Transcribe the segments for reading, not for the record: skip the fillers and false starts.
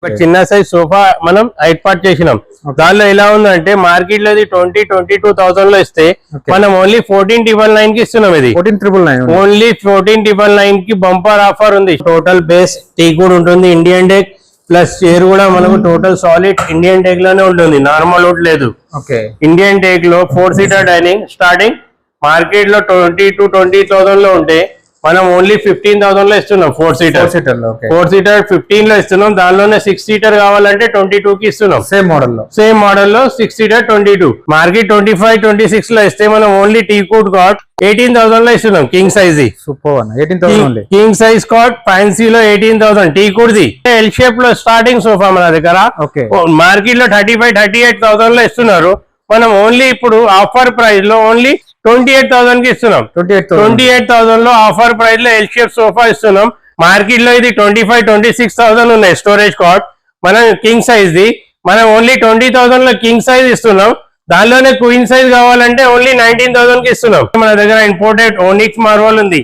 చిన్న size sofa మనం 8 part చేసినాం. దానిలో ఎలా ఉందంటే మార్కెట్ లో 22,000 లో ఇస్తే మనం ఓన్లీ 14,999 కి ఇస్తున్నాం. ఇది 14,999 ఓన్లీ 14,999 కి బంపర్ ఆఫర్ ఉంది. టోటల్ బేస్ టీక్ కూడా ఉంటుంది, ఇండియన్ డెక్ ప్లస్ చైర్ కూడా మనకు టోటల్ సాలిడ్ ఇండియన్ టేక్ లోనే ఉంటుంది, నార్మల్ వుడ్ లేదు. ఇండియన్ టేక్ లో 4 సీటర్ డైనింగ్ స్టార్టింగ్ మార్కెట్ లో 20,000 లో ఉంటే మనం ఓన్లీ 15,000 లో ఇస్తున్నాం. 4 సీటర్ 15 లో ఇస్తున్నాం. దానిలోనే 6 సీటర్ కావాలంటే 22 కి ఇస్తున్నాం. సేమ్ మోడల్ లో 6 సీటర్ 22. మార్కెట్ 25, 26 లో ఇస్తే మనం ఓన్లీ టీ కుడ్ కాట్ 18,000 లో ఇస్తున్నాం. King size king size cot fancy లో 18,000 teak wood the L shape లో స్టార్టింగ్ సోఫా మన దగ్గర మార్కెట్ లో 35, 38,000 లో ఇస్తున్నారు. మనం ఓన్లీ ఇప్పుడు ఆఫర్ ప్రైస్ లో ఓన్లీ 28,000 కి ఇస్తున్నాం. 28,000 లో ఆఫర్ ప్రైస్ లో ఎల్ షేప్ సోఫా ఇస్తున్నాం. మార్కెట్ లో ఇది 25, 26,000 ఉన్నాయి స్టోరేజ్ కాట్. మనం కింగ్ సైజ్ ది మనం ఓన్లీ 20,000 లో కింగ్ సైజ్ ఇస్తున్నాం. దానిలోనే క్వీన్ సైజ్ కావాలంటే ఓన్లీ 19,000 కి ఇస్తున్నాం. మన దగ్గర ఇంపోర్టెడ్ ఓనిక్స్ మార్వల్ ఉంది.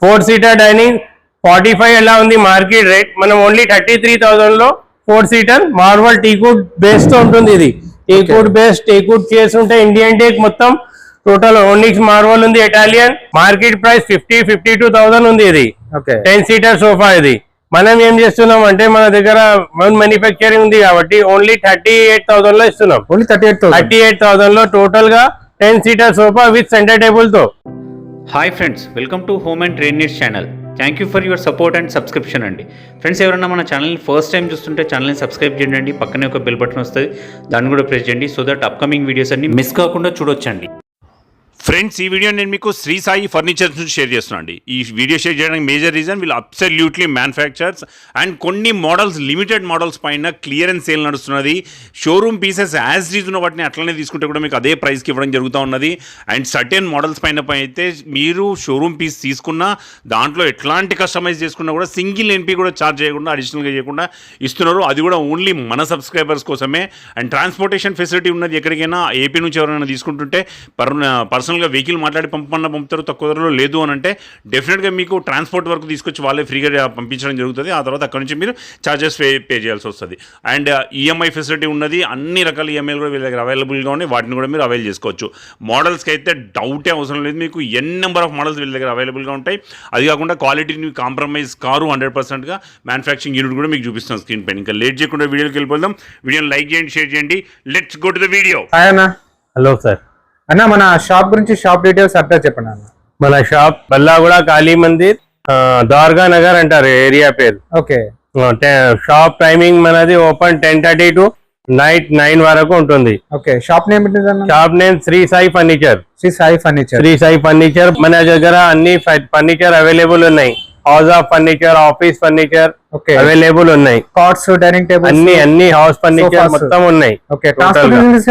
4 సీటర్ డైనింగ్ 45 ఎలా ఉంది మార్కెట్ రేట్. మనం ఓన్లీ 33,000 లో 4 సీటర్ మార్వల్ టీకుడ్ బేస్ తో ఉంటుంది. ఇది టీకుడ్ బేస్ టీకుడ్ చేసి ఉంటే ఇండియన్ టేక్ మొత్తం టోటల్ ఓనిక్స్ మార్వల్ ఉంది. ఇటాలియన్ మార్కెట్ ప్రైస్ 52,000 ఉంది. ఇది 10 సీటర్ సోఫా. ఇది మనం ఏం చేస్తున్నాం అంటే మన దగ్గర మ్యానుఫ్యాక్చరింగ్ ఉంది కాబట్టి ఓన్లీ 38,000 లో ఇస్తున్నాం. 38,000 లో టోటల్ గా 10 seater sofa with centre table తో. Hi friends, welcome to home and trade needs channel. Thank you for your support and subscription అండి. ఫ్రెండ్స్, ఎవరైనా మన ఛానల్ని ఫస్ట్ టైం చూస్తుంటే ఛానల్ని సబ్స్క్రైబ్ చేయండి. పక్కనే ఒక బెల్ బటన్ వస్తుంది, దాన్ని కూడా ప్రెస్ చేయండి. సో దట్ అప్కమింగ్ వీడియోస్ అన్ని మిస్ కాకుండా చూడొచ్చండి. ఫ్రెండ్స్, ఈ వీడియో నేను మీకు శ్రీ సాయి ఫర్నిచర్స్ నుంచి షేర్ చేస్తున్నాను అండి. ఈ వీడియో షేర్ చేయడానికి మేజర్ రీజన్ వీళ్ళు అబ్సల్యూట్లీ మ్యానుఫ్యాక్చర్స్ అండ్ కొన్ని మోడల్స్ లిమిటెడ్ మోడల్స్ పైన క్లియరెన్స్ సేల్ నడుస్తున్నది. షోరూమ్ పీసెస్ యాజ్ రీజ్ ఉన్న వాటిని అట్లనే తీసుకుంటే కూడా మీకు అదే ప్రైస్కి ఇవ్వడం జరుగుతూ ఉన్నది. అండ్ సర్టెన్ మోడల్స్ పైన అయితే మీరు షోరూమ్ పీస్ తీసుకున్నా దాంట్లో ఎట్లాంటి కస్టమైజ్ చేసుకున్నా కూడా సింగిల్ ఎన్పీ కూడా ఛార్జ్ చేయకుండా అడిషనల్గా చేయకుండా ఇస్తున్నారు. అది కూడా ఓన్లీ మన సబ్స్క్రైబర్స్ కోసమే. అండ్ ట్రాన్స్పోర్టేషన్ ఫెసిలిటీ ఉన్నది. ఎక్కడికైనా ఏపీ నుంచి ఎవరైనా తీసుకుంటుంటే పర్సనల్గా వెహికల్ మాట్లాడి పంపుతారు తక్కువ ధరలో. లేదు అని అంటే డెఫినెట్గా మీకు ట్రాన్స్పోర్ట్ వరకు తీసుకొచ్చి వాళ్ళే ఫ్రీగా పంపించడం జరుగుతుంది. ఆ తర్వాత అక్కడ నుంచి మీరు ఛార్జెస్ పే చేయాల్సి వస్తుంది. అండ్ ఈఎంఐ ఫెసిలిటీ ఉన్నది. అన్ని రకాల ఈఎంఐలు కూడా వీళ్ళ దగ్గర అవైలబుల్గా ఉన్నాయి. వాటిని కూడా మీరు అవైల్ చేసుకోవచ్చు. మోడల్స్కి అయితే డౌటే అవసరం లేదు. మీకు నెంబర్ ఆఫ్ మోడల్స్ వీళ్ళ దగ్గర అవైలబుల్గా ఉంటాయి. అది కాకుండా క్వాలిటీని కాంప్రమైజ్ కారు 100%గా మ్యానుఫ్యాక్చరింగ్ యూనిట్ కూడా మీకు చూపిస్తాం స్క్రీన్ పైన. ఇంకా లేట్ చేయకుండా వీడియోకి వెళ్ళిపోదాం. వీడియోని లైక్ చేయండి, షేర్ చేయండి. Let's go to the video. Hello sir అన్న, మన షాప్ గురించి షాప్ డీటెయిల్స్ అడ్రస్ చెప్పండి అన్న. మన షాప్ బల్లాగూడ కాళీ మందిర్, ద్వారకా నగర్ అంటారు ఏరియా పేరు. షాప్ టైమింగ్ మనది ఓపెన్ 10:30 to నైట్ 9 వరకు ఉంటుంది. Shop name shop name Sri Sai furniture. మన దగ్గర అన్ని ఫర్నిచర్ అవైలబుల్ ఉన్నాయి. House of furniture, office furniture available ఉన్నాయి. కార్ట్స్, డైనింగ్ టేబుల్ అన్ని హౌస్ ఫర్నిచర్ మొత్తం ఉన్నాయి.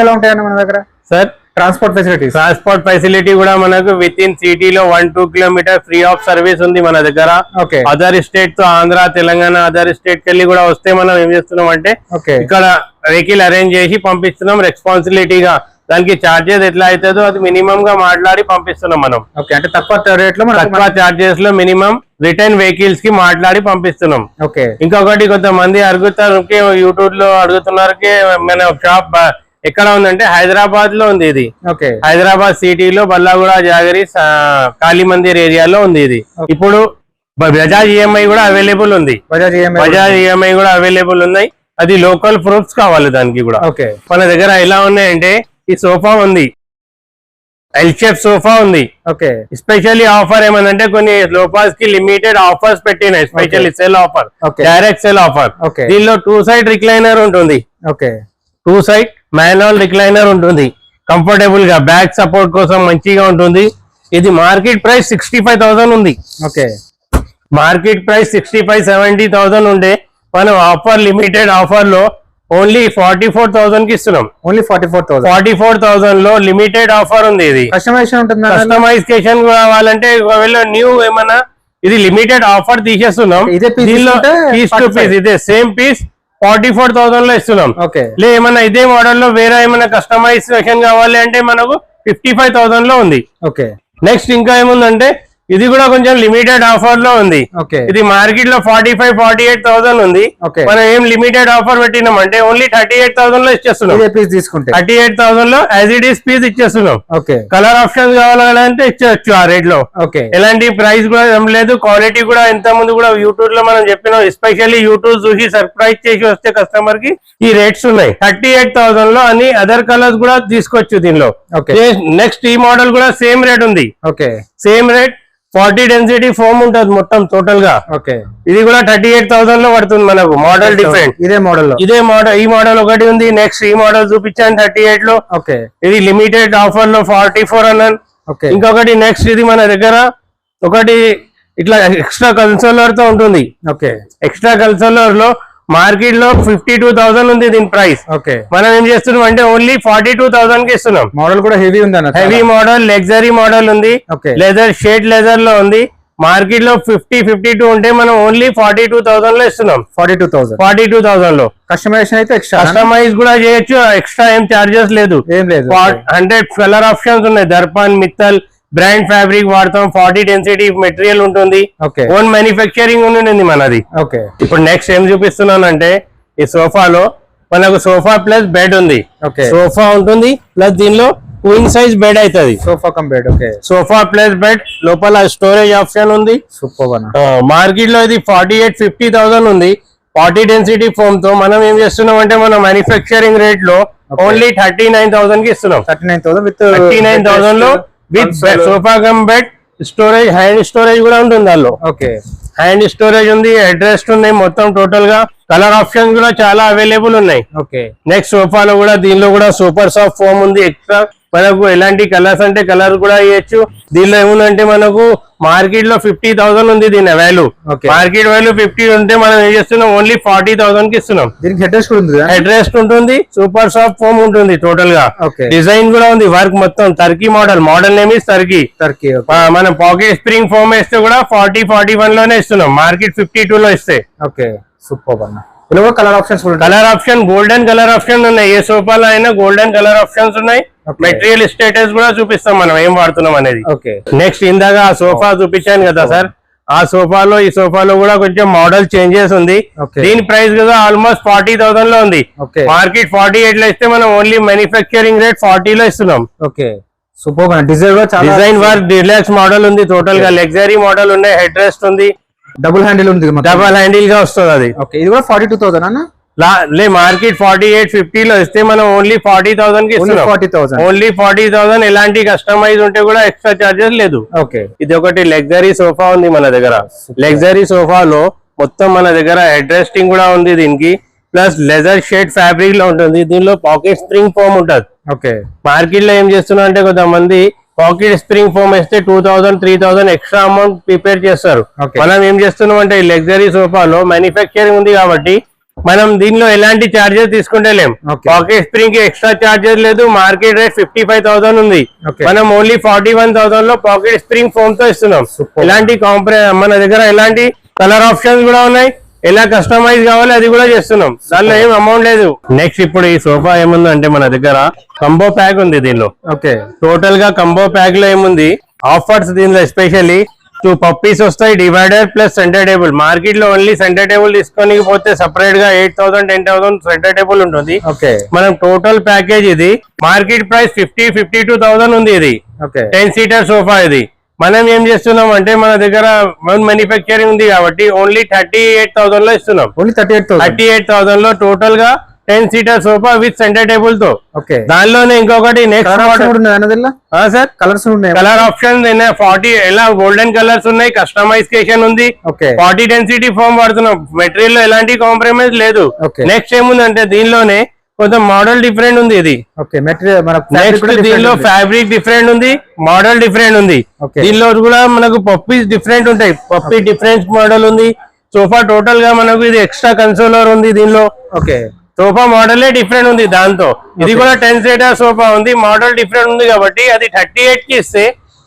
ఎలా ఉంటాయన్న మన దగ్గర సార్? ట్రాన్స్పోర్ట్ ఫెసిలిటీ కూడా మనకు విత్ ఇన్ సిటీలో 1-2 కిలోమీటర్ ఫ్రీ ఆఫ్ సర్వీస్ ఉంది మన దగ్గర. అదర్ స్టేట్ తో ఆంధ్ర, తెలంగాణ అదర్ స్టేట్ కెళ్ళి కూడా వస్తే మనం ఏం చేస్తున్నాం అంటే ఇక్కడ వెహికల్ అరేంజ్ చేసి పంపిస్తున్నాం రెస్పాన్సిబిలిటీగా. దానికి చార్జెస్ ఎట్లా అవుతుందో అది మినిమం గా మాట్లాడి పంపిస్తున్నాం మనం. అంటే తక్కువ రేట్ లో తక్కువ చార్జెస్ లో మినిమం రిటర్న్ వెహికల్స్ కి మాట్లాడి పంపిస్తున్నాం. ఇంకొకటి కొంతమంది అడుగుతారు, యూట్యూబ్ లో అడుగుతున్నారు మన షాప్ ఎక్కడ ఉందంటే హైదరాబాద్ లో ఉంది. ఇది హైదరాబాద్ సిటీలో బల్లాగూడ జాగరి కాళీ మందిర్ ఏరియాలో ఉంది. ఇది ఇప్పుడు బజాజ్ ఈఎంఐ కూడా అవైలబుల్ ఉంది. బజాజ్ ఈఎంఐ కూడా అవైలబుల్ ఉన్నాయి. అది లోకల్ ప్రూఫ్స్ కావాలి దానికి కూడా. మన దగ్గర ఎలా ఉన్నాయంటే ఈ సోఫా ఉంది, ఎల్ షేప్ సోఫా ఉంది. స్పెషల్లీ ఆఫర్ ఏమంటే కొన్ని లోఫాస్ కి లిమిటెడ్ ఆఫర్స్ పెట్టినాయి. Specially cell offer, direct cell offer. దీనిలో 2 సైడ్ రిక్లైనర్ ఉంటుంది. 2 సైడ్ మాన్యువల్ రిక్లైనర్ ఉంటుంది. కంఫర్టబుల్ గా బ్యాక్ సపోర్ట్ కోసం మంచిగా ఉంటుంది. ఇది మార్కెట్ ప్రైస్ 65,000 ఉంది. మార్కెట్ ప్రైస్ 65-70,000 ఉండే మనం ఆఫర్ లిమిటెడ్ ఆఫర్ లో ఓన్లీ 44,000 కి ఇస్తున్నాం. ఓన్లీ 44,000 లో లిమిటెడ్ ఆఫర్ ఉంది. ఇది కస్టమైజేషన్ కావాలంటే ఒకవేళ న్యూ ఏమన్నా ఇది లిమిటెడ్ ఆఫర్ తీసేస్తున్నాం. దీనిలో పీస్ టు పీస్ ఇదే సేమ్ పీస్ 44,000 లో ఇస్తున్నాం. ఏమన్నా ఇదే మోడల్ లో వేరే ఏమైనా కస్టమైజేషన్ కావాలి అంటే మనకు 55,000 లో ఉంది. నెక్స్ట్ ఇంకా ఏముందంటే ఇది కూడా కొంచెం లిమిటెడ్ ఆఫర్ లో ఉంది. ఓకే ఇది మార్కెట్ లో 45-48,000 ఉంది. ఓకే మనం ఏం లిమిటెడ్ ఆఫర్ పెట్టినాం అంటే ఓన్లీ 38,000 లో ఇచ్చేస్తున్నాం. ఇదే పీస్ తీసుకుంటే 38,000 లో యాజ్ ఇట్ ఈస్ పీస్ ఇచ్చేస్తున్నాం. ఓకే కలర్ ఆప్షన్స్ కావాలంటే ఇచ్చేయచ్చు ఆ రేట్ లో. ఓకే ఎలాంటి ప్రైస్ కూడా ఏం లేదు. క్వాలిటీ కూడా ఇంత ముందు కూడా యూట్యూబ్ లో మనం చెప్పినాం, ఎస్పెషల్లీ యూట్యూబ్ చూసి సర్ప్రైజ్ చేసి వస్తే కస్టమర్ కి ఈ రేట్స్ ఉన్నాయి. 38,000 లో అన్ని అదర్ కలర్స్ కూడా తీసుకోవచ్చు దీనిలో. ఓకే నెక్స్ట్ ఈ మోడల్ కూడా సేమ్ రేట్ ఉంది. Okay same rate 40 density foam ఉంటుంది మొత్తం టోటల్ గా. ఓకే ఇది కూడా 38,000 లో పడుతుంది మనకు. Model different. ఇదే మోడల్ లో ఇదే మోడల్, ఈ మోడల్ ఒకటి ఉంది. నెక్స్ట్ ఈ మోడల్ చూపించాను 38 లో. ఓకే ఇది లిమిటెడ్ ఆఫర్ లో 44 అన్నాను. ఓకే ఇంకొకటి నెక్స్ట్ ఇది మన దగ్గర ఒకటి ఇట్లా ఎక్స్ట్రా కన్సోలర్ తో ఉంటుంది. ఓకే ఎక్స్ట్రా కన్సోలర్ లో మార్కెట్ లో 52,000 ఉంది దీని ప్రైస్. ఓకే మనం ఏం చేస్తున్నాం అంటే ఓన్లీ 42,000 కి ఇస్తున్నాం. మోడల్ కూడా హెవీ ఉంది అన్న. హెవీ మోడల్, లగ్జరీ మోడల్ ఉంది. ఓకే లెదర్, షేడ్ లెదర్ లో ఉంది. మార్కెట్ లో 50-52 ఉంటే మనం ఓన్లీ 42,000 లో ఇస్తున్నాం. 42,000 లో కస్టమైజేషన్ అయితే ఎక్స్ట్రా కస్టమైజ్ కూడా చేయొచ్చు. ఎక్స్ట్రా ఏం చార్జెస్ లేదు. ఏం లేదు. 100 కలర్ ఆప్షన్స్ ఉన్నాయి. దర్పన్, మిత్తల్ బ్రాండ్ ఫ్యాబ్రిక్ వాడతాం. 40 డెన్సిటీ మెటీరియల్ ఉంటుంది. ఓకే ఓన్ మ్యానుఫ్యాక్చరింగ్ ఉంటుంది మనది. ఓకే ఇప్పుడు నెక్స్ట్ ఏం చూపిస్తున్నానంటే ఈ సోఫాలో మనకు సోఫా ప్లస్ బెడ్ ఉంది. ఓకే సోఫా ఉంటుంది ప్లస్ దీనిలో క్వీన్ సైజ్ బెడ్ అవుతుంది. Sofa cum bed. Okay sofa plus bed, లోపల స్టోరేజ్ ఆప్షన్ ఉంది. సూపర్ అన్న. మార్కెట్ లో ఇది 48-50,000 ఉంది. 40 డెన్సిటీ ఫోమ్ తో మనం ఏం చేస్తున్నాం అంటే మన మ్యానుఫ్యాక్చరింగ్ రేట్ లో ఓన్లీ 39,000 కి ఇస్తున్నాం. 39,000 విత్ 39,000 లో with sofa cum bed, storage, hand storage కూడా ఉంటుంది దానిలో. ఓకే హ్యాండ్ స్టోరేజ్ ఉంది, హెడ్ రెస్ట్ ఉన్నాయి. మొత్తం టోటల్ గా కలర్ ఆప్షన్స్ కూడా చాలా అవైలబుల్ ఉన్నాయి. ఓకే నెక్స్ట్ సోఫాలో కూడా దీనిలో కూడా సూపర్ సాఫ్ట్ ఫోమ్ ఉంది. ఎక్స్ట్రా మనకు ఎలాంటి కలర్స్ అంటే కలర్ కూడా ఇవ్వచ్చు. దీనిలో ఏముందంటే మనకు మార్కెట్ లో 50,000 ఉంది దీని వాల్యూ. మార్కెట్ వాల్యూ 50 ఉంటే మనం ఏం చేస్తున్నాం ఓన్లీ 40,000 కి ఇస్తున్నాం. దీనికి హెడ్ రెస్ట్ ఉంది. హెడ్ రెస్ట్ ఉంటుంది, సూపర్ సాఫ్ట్ ఫోమ్ ఉంటుంది టోటల్ గా. ఓకే డిజైన్ కూడా ఉంది, వర్క్ మొత్తం Turkey model. Model name is Turkey. Turkey మనం పాకెట్ స్ప్రింగ్ ఫోమ్ వేస్తే కూడా 40-41 లోనే ఇస్తున్నాం. మార్కెట్ 52 లో ఇస్తే. ఓకే సూపర్ అన్న. ఇలా colour options colour option, golden colour option ఉన్నాయి. ఏ సోఫాలో అయినా గోల్డెన్ కలర్ ఆప్షన్స్ ఉన్నాయి. మెటీరియల్ స్టేటస్ కూడా చూపిస్తాం మనం ఏం వాడుతున్నాం అనేది. ఓకే నెక్స్ట్ ఇందాక ఆ సోఫా చూపించాను కదా సార్, ఆ సోఫాలో ఈ సోఫాలో కూడా కొంచెం మోడల్ చేంజెస్ ఉంది. దీని ప్రైస్ కదా ఆల్మోస్ట్ 40,000 లో ఉంది. మార్కెట్ 48 లో ఇస్తే మనం ఓన్లీ మ్యానుఫ్యాక్చరింగ్ రేట్ 40 లో ఇస్తున్నాం. Okay super. Design work deluxe model ఉంది. టోటల్ గా లగ్జరీ మోడల్ ఉన్నాయి. హెడ్ రెస్ట్ ఉంది. డబుల్ హ్యాండిల్ ఉంది. డబుల్ హ్యాండిల్ గా వస్తుంది అది. ఓకే ఇది కూడా 42,000 అన్న. మార్కెట్ 48-50 లో ఇస్తే మనం ఓన్లీ 40,000 కి ఇస్తున్నాం. 40,000 ఓన్లీ 40,000. ఎలాంటి కస్టమైజ్ ఉంటే కూడా ఎక్స్ట్రా చార్జెస్ లేదు. ఓకే ఇది ఒకటి లగ్జరీ సోఫా ఉంది మన దగ్గర. లగ్జరీ సోఫాలో మొత్తం మన దగ్గర హెడ్ రెస్టింగ్ కూడా ఉంది దీనికి. ప్లస్ లెదర్ షేడ్ ఫ్యాబ్రిక్ లో ఉంటుంది. దీనిలో పాకెట్ స్ప్రింగ్ ఫోమ్ ఉంటుంది. ఓకే మార్కెట్ లో ఏం చేస్తున్నా అంటే కొంతమంది పాకెట్ స్ప్రింగ్ ఫోమ్ వేస్తే 2,000-3,000 ఎక్స్ట్రా అమౌంట్ ప్రిపేర్ చేస్తారు. మనం ఏం చేస్తున్నాం అంటే ఈ లగ్జరీ సోఫాలో మ్యానుఫ్యాక్చరింగ్ ఉంది కాబట్టి మనం దీనిలో ఎలాంటి చార్జెస్ తీసుకుంటే లేం. పాకెట్ స్ప్రింగ్ కి ఎక్స్ట్రా చార్జెస్ లేదు. మార్కెట్ రేట్ 55,000 ఉంది. మనం ఓన్లీ 41,000 లో పాకెట్ స్ప్రింగ్ ఫోమ్ తో ఇస్తున్నాం. ఎలాంటి మన దగ్గర ఎలాంటి కలర్ ఆప్షన్స్ కూడా ఉన్నాయి. ఎలా కస్టమైజ్ కావాలి అది కూడా చేస్తున్నాం. దానిలో ఏం అమౌంట్ లేదు. నెక్స్ట్ ఇప్పుడు ఈ సోఫా ఏముందంటే మన దగ్గర కంబో ప్యాక్ ఉంది దీనిలో. ఓకే టోటల్ గా కంబో ప్యాక్ లో ఏముంది ఆఫర్స్ దీనిలో ఎస్పెషల్లీ 2 పప్పీస్ వస్తాయి. Divider plus centre table. Market లో ఓన్లీ సెంటర్ టేబుల్ తీసుకొని పోతే సపరేట్ గా 8,000-10,000 సెంటర్ టేబుల్ ఉంటుంది. మనం టోటల్ ప్యాకేజ్ ఇది మార్కెట్ ప్రైస్ 50-52,000 ఉంది. ఇది 10 సీటర్ సోఫా. ఇది మనం ఏం చేస్తున్నాం అంటే మన దగ్గర మ్యానుఫ్యాక్చరింగ్ ఉంది కాబట్టి ఓన్లీ 38,000 లో ఇస్తున్నాం. 38,000 లో టోటల్ గా 10 seater sofa with centre table తో. దానిలోనే ఇంకొకటి నెక్స్ట్ సార్ కలర్ ఆప్షన్ 40 ఎలా గోల్డెన్ కలర్స్ ఉన్నాయి. కస్టమైజేషన్ ఉంది. 40 డెన్సిటీ ఫోమ్ వాడుతున్నాం. మెటీరియల్ లో ఎలాంటి కాంప్రమైజ్ లేదు. నెక్స్ట్ ఏముందంటే దీనిలోనే కొంచెం మోడల్ డిఫరెంట్ ఉంది. ఇది దీనిలో ఫ్యాబ్రిక్ డిఫరెంట్ ఉంది, మోడల్ డిఫరెంట్ ఉంది. దీనిలో కూడా మనకు పప్పీస్ డిఫరెంట్ ఉంటాయి. పప్పీ డిఫరెంట్ మోడల్ ఉంది. సోఫా టోటల్ గా మనకు ఇది ఎక్స్ట్రా కన్సోలర్ ఉంది దీనిలో. సోఫా మోడలే డిఫరెంట్ ఉంది దాంతో. ఇది కూడా 10 సీటర్ సోఫా ఉంది. మోడల్ డిఫరెంట్ ఉంది కాబట్టి అది 38 కి ఇస్తే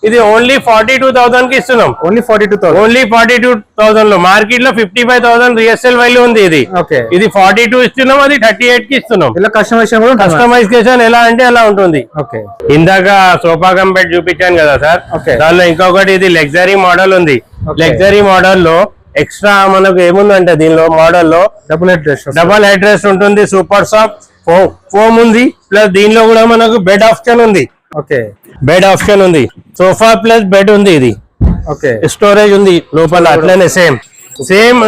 ఇది ఓన్లీ 42,000 కి ఇస్తున్నాం. ఓన్లీ 42,000. ఓన్లీ 42,000 లో. మార్కెట్ లో 55,000 రియల్ వాల్యూ ఉంది. ఓకే. ఇది 42 ఇస్తున్నాం, అది 38 కి ఇస్తున్నాం. ఇలా కస్టమైజేషన్ కూడా కస్టమైజేషన్ ఎలా అంటే అలా ఉంటుంది. ఓకే. ఇందాక సోఫా కంపెట్ చూపించాను కదా సార్, దానిలో ఇంకొకటి ఇది లగ్జరీ మోడల్ ఉంది. లగ్జరీ మోడల్ లో ఎక్స్ట్రా మనకు ఏముందంటే దీనిలో మోడల్ లో డబుల్ హెడ్ రెస్ట్ ఉంటుంది, సూపర్ సాఫ్ట్ ఫోమ్ ఉంది, ప్లస్ దీనిలో కూడా మనకు బెడ్ ఆప్షన్ ఉంది. ఓకే. బెడ్ ఆప్షన్ ఉంది, సోఫా ప్లస్ బెడ్ ఉంది. ఇది ఓకే. స్టోరేజ్ ఉంది లోపల, అట్లనే సేమ్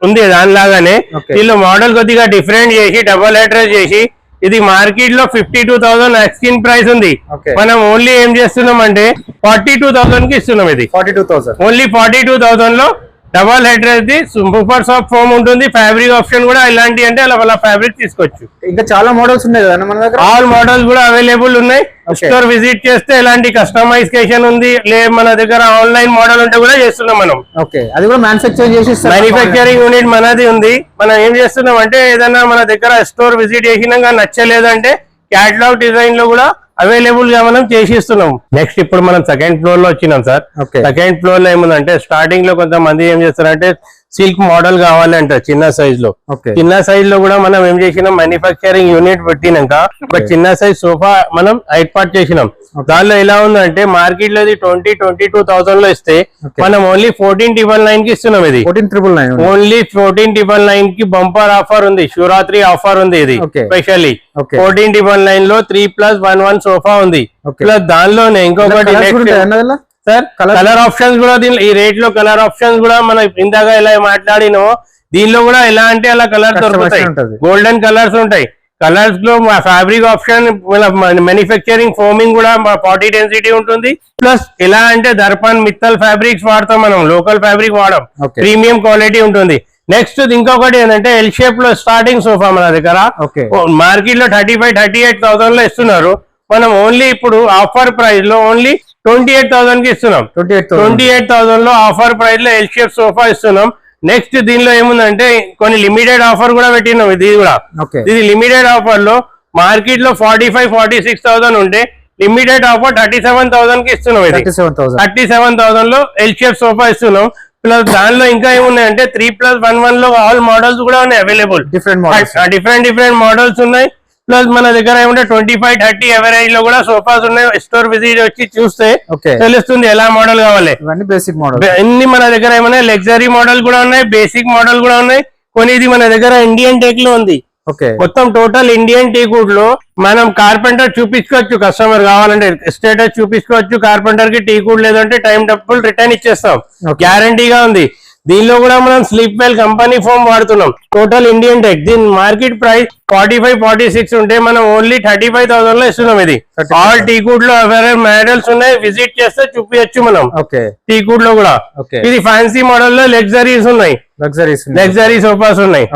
ఉంది దానిలాగానే. దీనిలో మోడల్ కొద్దిగా డిఫరెంట్ చేసి డబుల్ హెడ్ రెస్ట్ చేసి ఇది మార్కెట్ లో 52,000 ఎక్స్చేంజ్ ప్రైస్ ఉంది. మనం ఓన్లీ ఏం చేస్తున్నాం అంటే 42,000 కి ఇస్తున్నాం. ఇది 42,000 ఓన్లీ 42,000 లో double head rest, super soft foam ఉంటుంది. ఫ్యాబ్రిక్ ఆప్షన్ కూడా ఇలాంటి అంటే అలా ఫ్యాబ్రిక్ తీసుకోవచ్చు. ఇంకా చాలా మోడల్స్ ఉన్నాయి కదా మన దగ్గర. ఆల్ మోడల్స్ కూడా అవైలబుల్ ఉన్నాయి. స్టోర్ విజిట్ చేస్తే ఎలాంటి కస్టమైజేషన్ ఉంది, మన దగ్గర ఆన్లైన్ మోడల్ ఉంటే కూడా చేస్తున్నాం మనం. ఓకే. అది కూడా మ్యానుఫ్యాక్చరింగ్ చేసి మ్యానుఫ్యాక్చరింగ్ యూనిట్ మనది ఉంది. మనం ఏం చేస్తున్నాం అంటే ఏదైనా మన దగ్గర స్టోర్ విజిట్ చేసినాక నచ్చలేదంటే క్యాటలాగ్ డిజైన్ లో కూడా అవైలబుల్ గా మనం చేసిస్తున్నాం. నెక్స్ట్ ఇప్పుడు మనం సెకండ్ ఫ్లోర్ లో వచ్చినాం సార్. సెకండ్ ఫ్లోర్ లో ఏముందంటే స్టార్టింగ్ లో కొంతమంది ఏం చేస్తారంటే సిల్క్ మోడల్ కావాలంట చిన్న సైజ్ లో. చిన్న సైజ్ లో కూడా మనం ఏం చేసినాం, మ్యానుఫ్యాక్చరింగ్ యూనిట్ పెట్టినాక ఒక చిన్న సైజ్ సోఫా మనం ఏర్పాటు చేసినాం. దానిలో ఎలా ఉందంటే మార్కెట్ లో 22,000 లో ఇస్తే మనం ఓన్లీ 14,999 కి ఇస్తున్నాం. ఇది 14,999 ఓన్లీ 14,999 కి బంపర్ ఆఫర్ ఉంది, శివరాత్రి ఆఫర్ ఉంది. ఇది స్పెషల్లీ 14,999 లో 3+1 సోఫా ఉంది. ప్లస్ దానిలోనే ఇంకొకటి సార్ కలర్ ఆప్షన్స్ కూడా దీనిలో ఈ రేట్ లో కలర్ ఆప్షన్స్ కూడా మనం ఇందాక ఎలా మాట్లాడినో దీనిలో కూడా ఎలా అంటే అలా కలర్ దొరుకుతాయి. గోల్డెన్ కలర్స్ ఉంటాయి. కలర్స్ లో ఫ్యాబ్రిక్ ఆప్షన్ మ్యానుఫ్యాక్చరింగ్ ఫోమింగ్ కూడా 40 డెన్సిటీ ఉంటుంది. ప్లస్ ఎలా అంటే దర్పణ్ మిత్తల్ ఫ్యాబ్రిక్స్ వాడతాం మనం, లోకల్ ఫ్యాబ్రిక్ వాడడం, ప్రీమియం క్వాలిటీ ఉంటుంది. నెక్స్ట్ ఇంకొకటి ఏంటంటే ఎల్ షేప్ లో స్టార్టింగ్ సోఫా మన దగ్గర మార్కెట్ లో 38,000 లో ఇస్తున్నారు. మనం ఓన్లీ ఇప్పుడు ఆఫర్ ప్రైస్ లో ఓన్లీ 28,000 కి ఇస్తున్నాం. 28,000 లో ఆఫర్ ప్రైస్ లో ఎల్ షేప్ సోఫా ఇస్తున్నాం. నెక్స్ట్ దీనిలో ఏముందంటే కొన్ని లిమిటెడ్ ఆఫర్ కూడా పెట్టినాం. ఇది కూడా ఇది లిమిటెడ్ ఆఫర్ లో మార్కెట్ లో 45,000-46,000 ఉంటే లిమిటెడ్ ఆఫర్ 37,000 కి ఇస్తున్నాం. ఇది 37,000 లో ఎల్ షేప్ సోఫా ఇస్తున్నాం. ప్లస్ దానిలో ఇంకా ఏమున్నాయంటే 3+1 లో ఆల్ మోడల్స్ కూడా ఉన్నాయి అవైలబుల్. డిఫరెంట్ మోడల్స్ ఉన్నాయి. ప్లస్ మన దగ్గర ఏమంటే 25-30 ఎవరేజ్ లో కూడా సోఫాస్ ఉన్నాయి. స్టోర్ విజిట్ వచ్చి చూస్తే తెలుస్తుంది ఎలా మోడల్ కావాలి. బేసిక్ మోడల్ అన్ని మన దగ్గర ఏమైనా లగ్జరీ మోడల్ కూడా ఉన్నాయి, బేసిక్ మోడల్ కూడా ఉన్నాయి. కొన్ని ఇది మన దగ్గర ఇండియన్ టేక్ లో ఉంది. మొత్తం టోటల్ ఇండియన్ టేక్ వుడ్ లో మనం కార్పెంటర్ చూపించుకోవచ్చు. కస్టమర్ కావాలంటే స్టేటస్ చూపించుకోవచ్చు. కార్పెంటర్ కి టీక్ వుడ్ లేదంటే టైం డబ్బులు రిటర్న్ ఇచ్చేస్తాం, గ్యారంటీగా ఉంది. దీనిలో కూడా మనం స్లీప్ వెల్ కంపెనీ ఫోమ్ వాడుతున్నాం. Total Indian tech. దీని మార్కెట్ ప్రైస్ 45-46 ఉంటే మనం ఓన్లీ 35,000 లో ఇస్తున్నాం. ఇది ఆల్ టీకూడ్ లో అవైలబుల్ మోడల్స్ ఉన్నాయి. విజిట్ చేస్తే చూపించచ్చు మనం టీకూడ్ లో కూడా. ఇది ఫ్యాన్సీ మోడల్ లో లగ్జరీస్ ఉన్నాయి, లగ్జరీ సోఫాస్ ఉన్నాయి.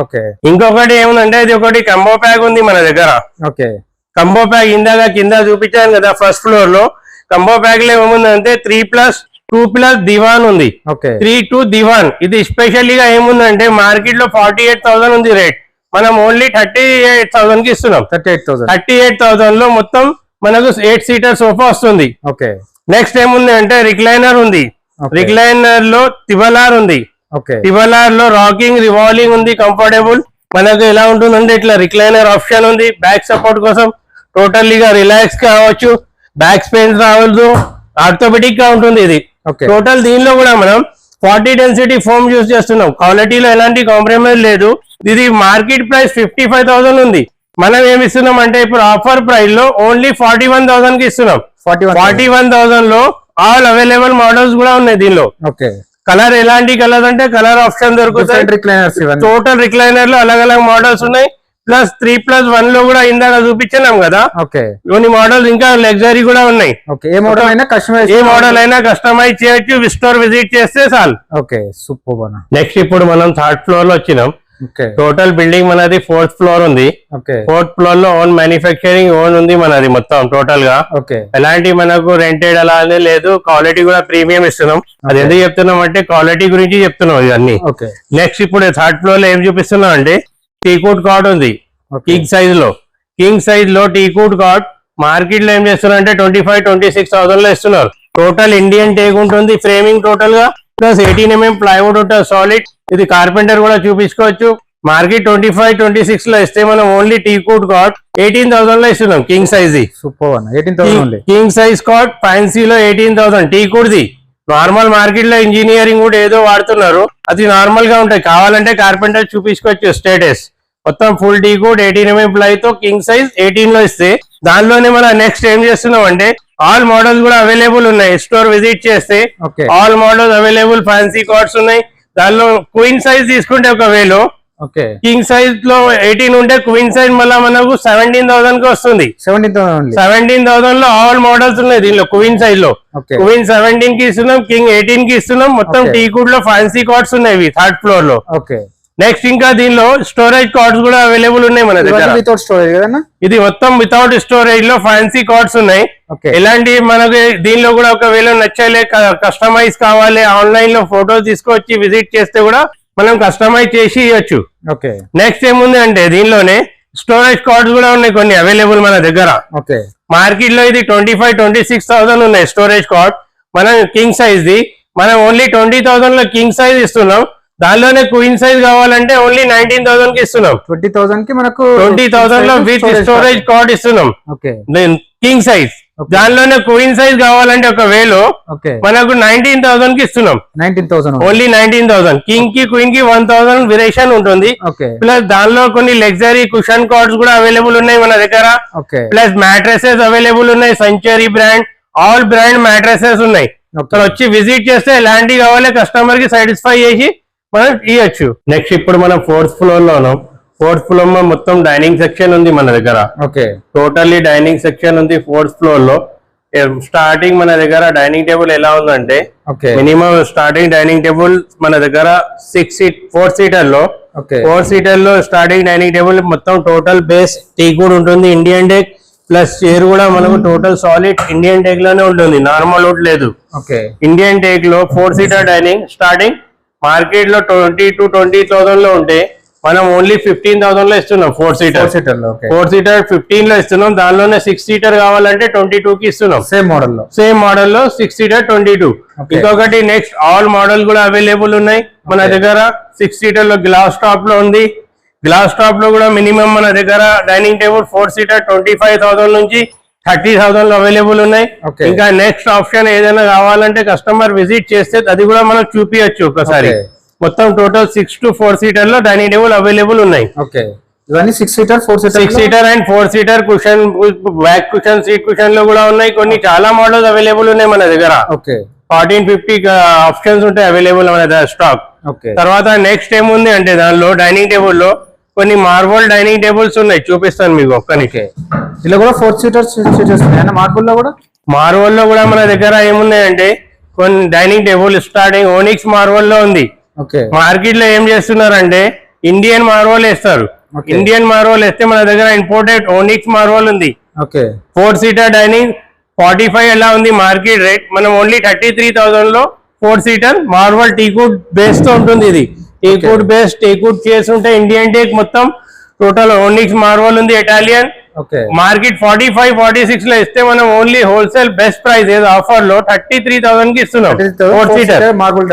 ఇంకొకటి ఏముందంటే ఇది ఒకటి కంబో ప్యాక్ ఉంది మన దగ్గర. కంబో ప్యాక్ ఇందాక కింద చూపించాను కదా ఫస్ట్ ఫ్లోర్ లో. కంబో ప్యాక్ లో ఏముందంటే 3+2+ దివాన్ ఉంది. 3-2 దివాన్. ఇది స్పెషల్లీ గా ఏముందంటే మార్కెట్ లో 48,000 ఉంది రేట్. మనం ఓన్లీ 38,000 కి ఇస్తున్నాం. 38,000 లో మొత్తం మనకు 8 సీటర్ సోఫా వస్తుంది. నెక్స్ట్ ఏముంది అంటే రిక్లైనర్ ఉంది. రిక్లైనర్ లో తివలార్ ఉంది. తివలార్ లో రాకింగ్ రివాల్వింగ్ ఉంది, కంఫర్టబుల్. మనకు ఎలా ఉంటుందంటే ఇట్లా రిక్లైనర్ ఆప్షన్ ఉంది బ్యాక్ సపోర్ట్ కోసం. టోటల్లీగా రిలాక్స్ కావచ్చు, బ్యాక్ స్పెయిన్స్ రావద్దు, ఆర్థోపెడిక్ గా ఉంటుంది. ఇది టోటల్ దీనిలో కూడా మనం 40 డెన్సిటీ ఫోమ్ యూజ్ చేస్తున్నాం. క్వాలిటీలో ఎలాంటి కాంప్రమైజ్ లేదు. ఇది మార్కెట్ ప్రైస్ 55,000 ఉంది. మనం ఏమి ఇస్తున్నాం అంటే ఇప్పుడు ఆఫర్ ప్రైస్ లో ఓన్లీ 41,000 కి ఇస్తున్నాం. 41,000 లో ఆల్ అవైలబుల్ మోడల్స్ కూడా ఉన్నాయి దీనిలో. కలర్ ఎలాంటి కలర్ అంటే కలర్ ఆప్షన్ దొరుకుతాయి. టోటల్ రిక్లైనర్ లో అలగ్ మోడల్స్ ఉన్నాయి. ప్లస్ 3+1 లో కూడా ఇందాక చూపించినాం కదా, కొన్ని మోడల్స్ ఇంకా లగ్జరీ కూడా ఉన్నాయి. ఏ మోడల్ అయినా కస్టమైజ్ చేయొచ్చు. స్టోర్ విజిట్ చేస్తే చాలు. నెక్స్ట్ ఇప్పుడు మనం థర్డ్ ఫ్లోర్ లో వచ్చినాం. టోటల్ బిల్డింగ్ మనది 4th ఫ్లోర్ ఉంది. 4th ఫ్లోర్ లో ఓన్ మ్యానుఫ్యాక్చరింగ్ ఓన్ ఉంది మనది మొత్తం టోటల్ గా. ఎలాంటి మనకు రెంటెడ్ అలా లేదు. క్వాలిటీ కూడా ప్రీమియం ఇస్తున్నాం. అది ఎందుకు చెప్తున్నాం అంటే క్వాలిటీ గురించి చెప్తున్నాం ఇవన్నీ. నెక్స్ట్ ఇప్పుడు థర్డ్ ఫ్లోర్ లో ఏం చూపిస్తున్నాం అంటే టీకూడ్ కార్డ్ ఉంది. కింగ్ సైజ్ లో టీకూడ్ కార్డ్ మార్కెట్ లో ఏం చేస్తున్నారు అంటే 25-26,000 లో ఇస్తున్నారు. టోటల్ ఇండియన్ టేక్ ఉంటుంది ఫ్రేమింగ్ టోటల్ గా ప్లస్ 18 mm ప్లైవుడ్ ఉంటుంది సాలిడ్. ఇది కార్పెంటర్ కూడా చూపించుకోవచ్చు. మార్కెట్ 25-26 లో ఇస్తే మనం ఓన్లీ టీ కుడ్ కాట్ 18,000 లో ఇస్తున్నాం. కింగ్ సైజ్ సూపర్ అన్న 18,000 కింగ్ సైజ్ కాట్ ఫ్యాన్సీలో 18,000 టీ కుడ్ ది. నార్మల్ మార్కెట్ లో ఇంజనీరింగ్ కూడా ఏదో వాడుతున్నారు, అది నార్మల్ గా ఉంటాయి. కావాలంటే కార్పెంటర్ చూపించుకోవచ్చు. స్టేటస్ మొత్తం full teak wood 18 mm ply తో కింగ్ సైజ్ 18 లో ఇస్తే దానిలోనే మనం నెక్స్ట్ ఏం చేస్తున్నాం అంటే ఆల్ మోడల్స్ కూడా అవైలబుల్ ఉన్నాయి. స్టోర్ విజిట్ చేస్తే all models available fancy cards ఉన్నాయి. దానిలో క్వీన్ సైజ్ తీసుకుంటే ఒక వేలో కింగ్ సైజ్ లో 18 ఉంటే క్వీన్ సైజ్ మళ్ళీ మనకు 17,000 కి వస్తుంది. 17,000 లో ఆల్ మోడల్స్ ఉన్నాయి. దీనిలో క్వీన్ సైజ్ లో క్వీన్ 17 కి ఇస్తున్నాం, కింగ్ 18 కి ఇస్తున్నాం. మొత్తం టీ కుడ్ లో ఫ్యాన్సీ కార్డ్స్ ఉన్నాయి 3rd ఫ్లోర్ లో. నెక్స్ట్ ఇంకా దీనిలో స్టోరేజ్ కార్డ్స్ కూడా అవైలబుల్ ఉన్నాయి మన దగ్గర. వితౌట్ స్టోరేజ్ కదన్నా ఇది మొత్తం వితౌట్ స్టోరేజ్ లో ఫ్యాన్సీ కార్డ్స్ ఉన్నాయి. ఇలాంటి మనకి దీనిలో కూడా ఒకవేళ నచ్చలే కస్టమైజ్ కావాలి ఆన్లైన్ లో ఫోటోస్ తీసుకొచ్చి విజిట్ చేస్తే కూడా మనం కస్టమైజ్ చేసి ఇవ్వచ్చు. నెక్స్ట్ ఏముంది అంటే దీనిలోనే స్టోరేజ్ కార్డ్స్ కూడా ఉన్నాయి కొన్ని అవైలబుల్ మన దగ్గర. మార్కెట్ లో ఇది 25-26,000 ఉన్నాయి స్టోరేజ్ కార్డ్. మనం కింగ్ సైజ్ ది మనం ఓన్లీ 20,000 లో కింగ్ సైజ్ ఇస్తున్నాం. దానిలోనే క్వీన్ సైజ్ కావాలంటే ఓన్లీ 19,000 కి ఇస్తున్నాం. 20,000 కి మనకు 20,000 లో విత్ స్టోరేజ్ కార్డ్ ఇస్తున్నాం కింగ్ సైజ్. దానిలోనే క్వీన్ సైజ్ కావాలంటే ఒక వేలో మనకు 19,000 కి ఇస్తున్నాం. 19,000 ఓన్లీ 19,000. కింగ్ కి క్వీన్ కి 1,000 వేరియేషన్ ఉంటుంది. ప్లస్ దానిలో కొన్ని లగ్జరీ కుషన్ కార్డ్స్ కూడా అవైలబుల్ ఉన్నాయి మన దగ్గర. ప్లస్ మ్యాట్రెసెస్ అవైలబుల్ ఉన్నాయి. Century brand all brand mattresses ఉన్నాయి. వచ్చి విజిట్ చేస్తే ఎలాంటి కావాలి కస్టమర్ కి సాటిస్ఫై చేసి మనం ఇవ్వచ్చు. నెక్స్ట్ ఇప్పుడు మనం 4th ఫ్లోర్ లో ఉన్నాం. 4th ఫ్లోర్ లో మొత్తం డైనింగ్ సెక్షన్ ఉంది మన దగ్గర. టోటల్లీ డైనింగ్ సెక్షన్ ఉంది 4th ఫ్లోర్ లో. స్టార్టింగ్ మన దగ్గర డైనింగ్ టేబుల్ ఎలా ఉందంటే మినిమం స్టార్టింగ్ డైనింగ్ టేబుల్ మన దగ్గర 4 సీటర్ లో 4 సీటర్ లో స్టార్టింగ్ డైనింగ్ టేబుల్ మొత్తం టోటల్ బేస్ టీక్ కూడా ఉంటుంది. ఇండియన్ టేక్ ప్లస్ చైర్ కూడా మనకు టోటల్ సాలిడ్ ఇండియన్ టేక్ లోనే ఉంటుంది, నార్మల్ వుడ్ లేదు. ఇండియన్ టేక్ లో 4 సీటర్ డైనింగ్ స్టార్టింగ్ మార్కెట్ లో 20,000-20,000 లో ఉంటే మనం ఓన్లీ 15,000 లో ఇస్తున్నాం. 4 సీటర్ 15 లో ఇస్తున్నాం. దానిలోనే 6 సీటర్ కావాలంటే 22 కి ఇస్తున్నాం. సేమ్ మోడల్ లో 6 సీటర్ 22. ఇంకొకటి నెక్స్ట్ ఆల్ మోడల్ కూడా అవైలబుల్ ఉన్నాయి మన దగ్గర. 6 సీటర్ లో గ్లాస్ టాప్ లో ఉంది. గ్లాస్ టాప్ లో కూడా మినిమం మన దగ్గర డైనింగ్ టేబుల్ 4 సీటర్ 25,000 నుంచి 30,000 లో అవైలబుల్ ఉన్నాయి. ఇంకా నెక్స్ట్ ఆప్షన్ ఏదైనా కావాలంటే కస్టమర్ విజిట్ చేస్తే అది కూడా మనం చూపించచ్చు ఒకసారి. మొత్తం టోటల్ 6 to 4 సీటర్ లో డైనింగ్ టేబుల్ అవైలబుల్ ఉన్నాయి. 6 seater 6 seater and 4 seater cushion back cushion seat cushion లో కూడా ఉన్నాయి. కొన్ని చాలా మోడల్స్ అవైలబుల్ ఉన్నాయి మన దగ్గర. 1450 ఆప్షన్స్ ఉంటాయి అవైలబుల్ మన దగ్గర స్టాక్. తర్వాత నెక్స్ట్ ఏముంది అంటే దానిలో డైనింగ్ టేబుల్ లో కొన్ని మార్బల్ డైనింగ్ టేబుల్స్ ఉన్నాయి, చూపిస్తాను మీకు ఒక్కనికి. ఇలా కూడా 4 సీటర్స్ మార్బుల్ లో కూడా మార్బల్ లో కూడా మన దగ్గర ఏమున్నాయంటే కొన్ని dining table starting onyx marble లో ఉంది. మార్కెట్ లో ఏం చేస్తున్నారంటే ఇండియన్ మార్బల్ వేస్తారు. ఇండియన్ మార్బల్ వేస్తే మన దగ్గర ఇంపోర్టెడ్ ఓనిక్స్ మార్బల్ ఉంది. 4 సీటర్ డైనింగ్ 45 ఎలా ఉంది మార్కెట్ రేట్. మనం ఓన్లీ 33,000 లో 4 సీటర్ మార్బల్ టీకుడ్ బేస్ తో ఉంటుంది. ఇది టీకుడ్ బేస్ టీకుడ్ చైర్స్ ఉంటాయి. ఇండియన్ టేక్ మొత్తం టోటల్ ఓనిక్స్ మార్బల్ ఉంది ఇటాలియన్. మార్కెట్ 45-46 లో ఇస్తే మనం ఓన్లీ హోల్సేల్ బెస్ట్ ప్రైస్ ఏదో ఆఫర్ లో 33,000 కి ఇస్తున్నాం. 4 seater marble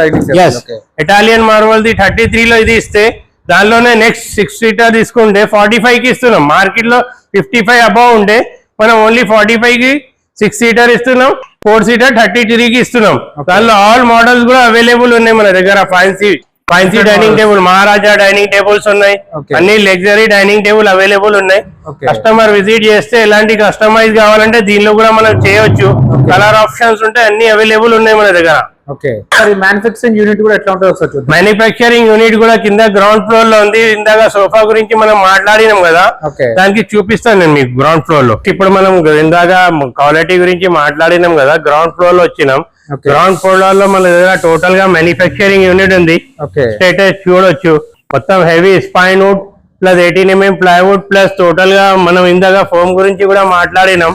Italian marble the 33 లో ఇది ఇస్తే దానిలోనే నెక్స్ట్ 6 సీటర్ తీసుకుంటే 45 కి ఇస్తున్నాం. మార్కెట్ లో 55 అబౌవ్ ఉంటే మనం ఓన్లీ 45 కి 6 సీటర్ ఇస్తున్నాం. 4 సీటర్ 33 కి ఇస్తున్నాం. దానిలో ఆల్ మోడల్స్ కూడా అవైలబుల్ ఉన్నాయి మన దగ్గర. ఫ్యాన్సీ డైనింగ్ టేబుల్ మహారాజా డైనింగ్ టేబుల్స్ ఉన్నాయి. అన్ని లగ్జరీ డైనింగ్ టేబుల్ అవైలబుల్ ఉన్నాయి. కస్టమర్ విజిట్ చేస్తే ఎలాంటి కస్టమైజ్ కావాలంటే దీనిలో కూడా మనం చేయొచ్చు. కలర్ ఆప్షన్స్ ఉంటాయి, అన్ని అవైలబుల్ ఉన్నాయి మన దగ్గర. మ్యానుఫ్యాక్చరింగ్ యూనిట్ కూడా ఎట్లా ఉంటుందో ఒకసారి చూద్దాం. మ్యానుఫ్యాక్చరింగ్ యూనిట్ కూడా కింద గ్రౌండ్ ఫ్లోర్ లో ఉంది. ఇందాక సోఫా గురించి మనం మాట్లాడినాం కదా, దానికి చూపిస్తాను నేను మీకు గ్రౌండ్ ఫ్లోర్ లో. ఇప్పుడు మనం ఇందాక క్వాలిటీ గురించి మాట్లాడినాం కదా, గ్రౌండ్ ఫ్లోర్ లో వచ్చినాం. గ్రౌండ్ ఫ్లోర్ లో మన దగ్గర టోటల్ గా మ్యానుఫ్యాక్చరింగ్ యూనిట్ ఉంది. స్టేటస్ చూడొచ్చు. మొత్తం heavy spine wood plus 18 mm plywood plus total గా మనం ఇందాక ఫోమ్ గురించి కూడా మాట్లాడినాం.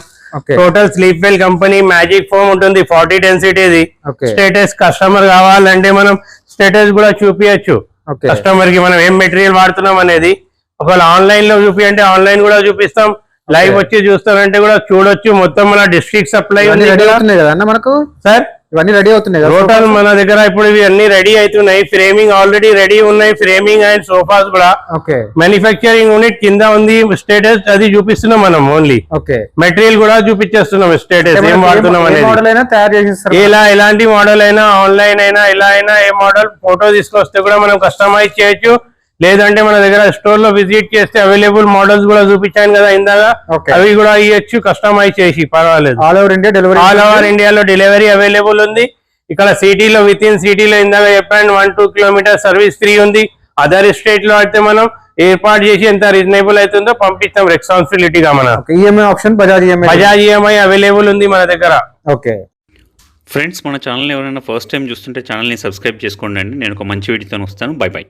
Total sleep well company magic foam ఉంటుంది 40 డెన్సిటీది. స్టేటస్ కస్టమర్ కావాలంటే మనం స్టేటస్ కూడా చూపించచ్చు కస్టమర్ కి మనం ఏం మెటీరియల్ వాడుతున్నాం అనేది. ఒకవేళ ఆన్లైన్ లో చూపి అంటే ఆన్లైన్ కూడా చూపిస్తాం. లైవ్ వచ్చి చూస్తారంటే కూడా చూడొచ్చు. మొత్తం మన డిస్ట్రిక్ట్ సప్లై ఉంది రెడీ అవుతున్నాయి కదా అన్న మనకు సార్. ఇవన్నీ రెడీ అవుతున్నాయి కదా టోటల్ మన దగ్గర ఇప్పుడు ఇవి అన్ని రెడీ అవుతున్నాయి. ఫ్రేమింగ్ ఆల్రెడీ రెడీ ఉన్నాయి. ఫ్రేమింగ్ అండ్ సోఫాస్ కూడా ఓకే మ్యానుఫ్యాక్చరింగ్ యూనిట్ కింద ఉంది. స్టేటస్ అది చూపిస్తున్నాం మనం. ఓన్లీ ఓకే మెటీరియల్ కూడా చూపించేస్తున్నాం. స్టేటస్ ఏం వాడుతున్నాం అనేది. మోడల్ అయినా తయారు చేసిస్తారు ఎలాంటి మోడల్ అయినా ఆన్లైన్ అయినా ఎలా అయినా ఏ మోడల్ ఫోటో తీసుకొస్తే కూడా మనం కస్టమైజ్ చేయొచ్చు. లేదంటే మన దగ్గర స్టోర్ లో విజిట్ చేస్తే అవైలబుల్ మోడల్స్ కూడా చూపించాను కదా ఇందాక, అవి కూడా ఇవ్వచ్చు కస్టమైజ్ చేసి. పర్వాలేదు. All over India delivery all over ఇండియాలో డెలివరీ అవైలబుల్ ఉంది. ఇక్కడ సిటీలో విత్ ఇన్ సిటీలో ఇందాక చెప్పాను 1-2 కిలోమీటర్ సర్వీస్ ఫ్రీ ఉంది. అదర్ స్టేట్ లో అయితే మనం ఏర్పాటు చేసి ఎంత రీజనబుల్ అవుతుందో పంపిస్తాం రెస్పాన్సిబిలిటీగా. మన EMI option Bajaj EMI available ఉంది మన దగ్గర. ఓకే ఫ్రెండ్స్ మన ఛానల్ ఎవరైనా ఫస్ట్ టైం చూస్తుంటే ఛానల్ని సబ్స్క్రైబ్ చేసుకోండి అండి. నేను ఒక మంచి వీడియోతో వస్తాను. By by.